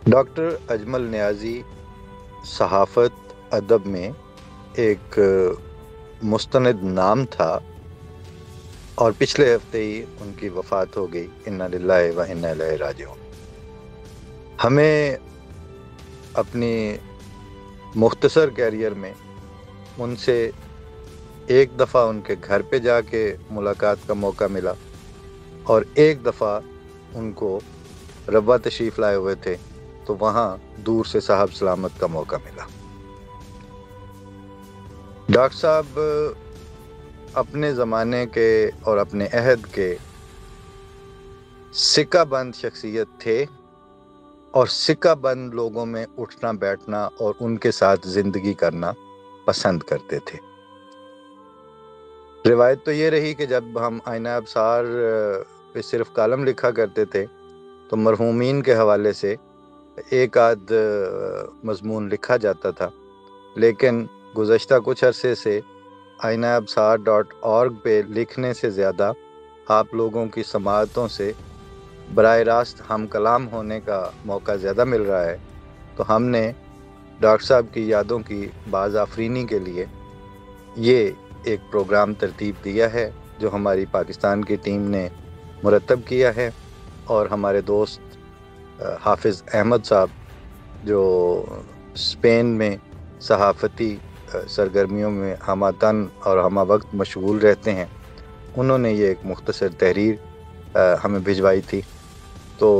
Doctor Ajmal Niazi सहाफ़त अदब में एक मुस्तनद नाम था और पिछले हफ्ते ही उनकी वफ़ात हो गई। इन्ना लिल्लाहि व इन्ना इलैहि राजिऊन। हमें अपनी मुख्तसर कैरियर में उनसे एक दफ़ा उनके घर पे जाके मुलाकात का मौका मिला और एक दफ़ा उनको रब्वा तशरीफ़ लाए हुए थे तो वहाँ दूर से साहब सलामत का मौका मिला। डॉक्टर साहब अपने ज़माने के और अपने अहद के सिक्का बंद शख्सियत थे और सिक्का बंद लोगों में उठना बैठना और उनके साथ ज़िंदगी करना पसंद करते थे। रिवायत तो ये रही कि जब हम आईना अबसार पे सिर्फ कालम लिखा करते थे तो मरहूमीन के हवाले से एक आध मज़मून लिखा जाता था, लेकिन गुज़श्ता कुछ अरसे से ainabsar.org पे लिखने से ज़्यादा आप लोगों की समाअतों से बराह रास्त हम कलाम होने का मौका ज़्यादा मिल रहा है। तो हमने डॉक्टर साहब की यादों की बाज़ आफरीनी के लिए ये एक प्रोग्राम तरतीब दिया है जो हमारी पाकिस्तान की टीम ने मुरतब किया है और हमारे दोस्त हाफिज़ अहमद साहब जो स्पेन में सहाफ़ती सरगर्मियों में हमातन और हमा वक्त मशगूल रहते हैं, उन्होंने ये एक मुख्तसर तहरीर हमें भिजवाई थी। तो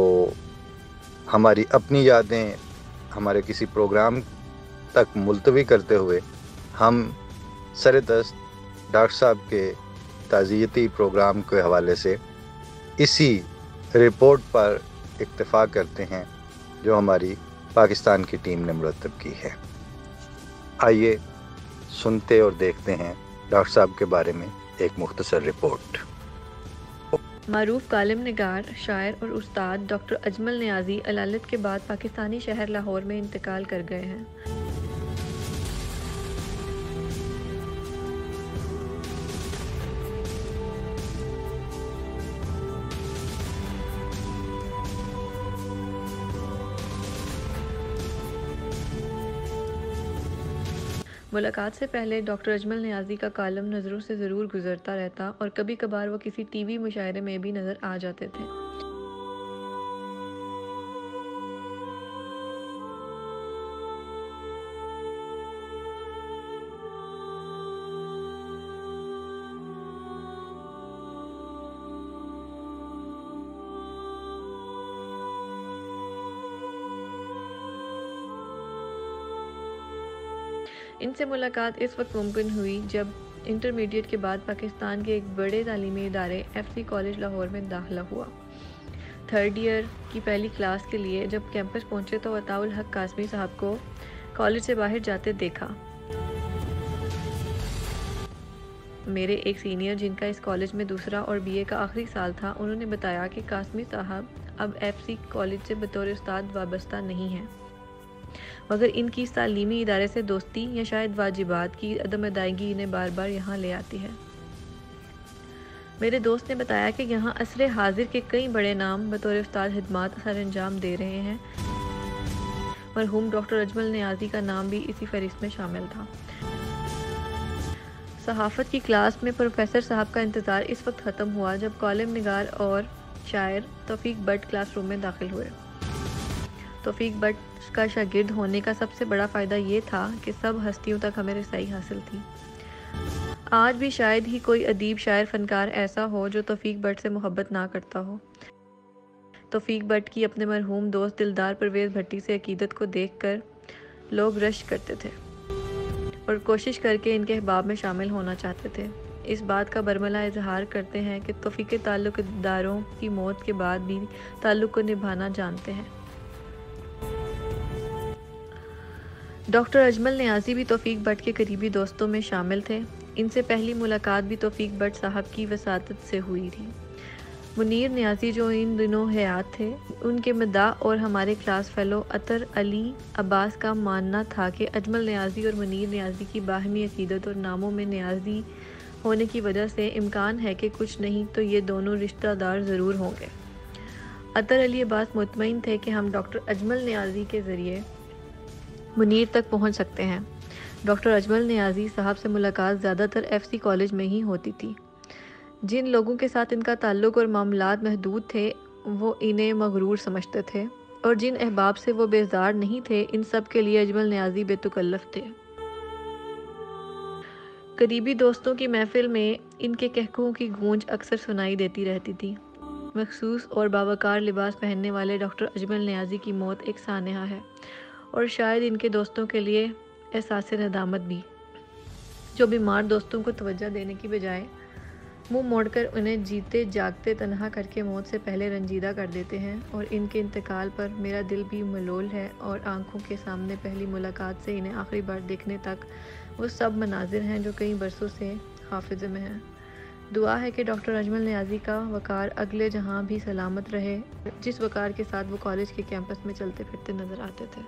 हमारी अपनी यादें हमारे किसी प्रोग्राम तक मुलतवी करते हुए हम सरदस्त डॉक्टर साहब के ताज़ियती प्रोग्राम के हवाले से इसी रिपोर्ट पर इक्तफ़ा करते हैं जो हमारी पाकिस्तान की टीम ने मुरतब की है। आइए सुनते और देखते हैं डॉक्टर साहब के बारे में एक मुख्तसर रिपोर्ट। मारूफ कालिम निगार, शायर और उस्ताद डॉक्टर अजमल नियाज़ी अलालत के बाद पाकिस्तानी शहर लाहौर में इंतकाल कर गए हैं। मुलाकात से पहले डॉक्टर अजमल नियाज़ी का कालम नज़रों से ज़रूर गुजरता रहता और कभी कभार वो किसी टीवी मुशायरे में भी नज़र आ जाते थे। इनसे मुलाकात इस वक्त मुमकिन हुई जब इंटरमीडिएट के बाद पाकिस्तान के एक बड़े तालीमी इदारे FC कॉलेज लाहौर में दाखिला हुआ। 3rd ईयर की पहली क्लास के लिए जब कैंपस पहुंचे तो अताउल हक कासमी साहब को कॉलेज से बाहर जाते देखा। मेरे एक सीनियर जिनका इस कॉलेज में दूसरा और BA का आखिरी साल था, उन्होंने बताया कि कासमी साहब अब FC कॉलेज से बतौर उस्ताद वाबस्ता नहीं हैं, मगर इनकी इस तालीमी इदारे से दोस्ती या शायद वाजिबात की अदम अदायगी इन्हें बार बार यहाँ ले आती है। मेरे दोस्त ने बताया कि यहाँ असरे हाजिर के कई बड़े नाम बतौर उस्ताद खिदमात सर अंजाम दे रहे हैं। मरहूम डॉक्टर अजमल नियाज़ी का नाम भी इसी फहरिस्त में शामिल था। सहाफ़त की क्लास में प्रोफेसर साहब का इंतज़ार इस वक्त ख़त्म हुआ जब कॉलम निगार और शायर तौफीक बट क्लासरूम में दाखिल हुए। तौफीक बट का शागिर्द होने का सबसे बड़ा फ़ायदा ये था कि सब हस्तियों तक हमें रसाई हासिल थी। आज भी शायद ही कोई अदीब शायर फ़नकार ऐसा हो जो तौफीक बट से मोहब्बत ना करता हो। तौफीक बट की अपने मरहूम दोस्त दिलदार परवेज़ भट्टी से अकीदत को देखकर लोग रश करते थे और कोशिश करके इनके अहबाब में शामिल होना चाहते थे। इस बात का बरमला इजहार करते हैं कि तौफीक के ताल्लुक़दारों की मौत के बाद भी ताल्लुक़ को निभाना जानते हैं। डॉक्टर अजमल नियाज़ी भी तौफीक बट के करीबी दोस्तों में शामिल थे। इनसे पहली मुलाकात भी तौफीक बट साहब की वसातत से हुई थी। मुनीर नियाज़ी जो इन दिनों हयात थे, उनके मदा और हमारे क्लास फेलो अतर अली अब्बास का मानना था कि अजमल नियाज़ी और मुनीर नियाज़ी की बाहमी अकीदत और नामों में नियाज़ी होने की वजह से इम्कान है कि कुछ नहीं तो ये दोनों रिश्तेदार ज़रूर होंगे। अतर अली अब्बास मुतमईन थे कि हम डॉक्टर अजमल नियाज़ी के ज़रिए मुनीर तक पहुंच सकते हैं। डॉक्टर अजमल नियाज़ी साहब से मुलाकात ज़्यादातर एफसी कॉलेज में ही होती थी। जिन लोगों के साथ इनका ताल्लुक़ और मामलात महदूद थे, वो इन्हें मगरूर समझते थे, और जिन अहबाब से वो बेजार नहीं थे, इन सब के लिए अजमल नियाज़ी बेतकल्लफ़ थे। करीबी दोस्तों की महफिल में इनके कहकों की गूंज अक्सर सुनाई देती रहती थी। मखसूस और बावकार लिबास पहनने वाले डॉक्टर अजमल नियाज़ी की मौत एक सानहा है, और शायद इनके दोस्तों के लिए एहसास नदामत भी, जो बीमार दोस्तों को तवज्जो देने की बजाय मुंह मोड़कर उन्हें जीते जागते तन्हा करके मौत से पहले रंजीदा कर देते हैं। और इनके इंतकाल पर मेरा दिल भी मलोल है, और आंखों के सामने पहली मुलाकात से इन्हें आखिरी बार देखने तक वो सब मनाजिर हैं जो कई बरसों से हाफिज़े में हैं। दुआ है कि डॉक्टर अजमल नियाज़ी का वक़ार अगले जहां भी सलामत रहे, जिस वक़ार के साथ वो कॉलेज के कैंपस में चलते फिरते नज़र आते थे।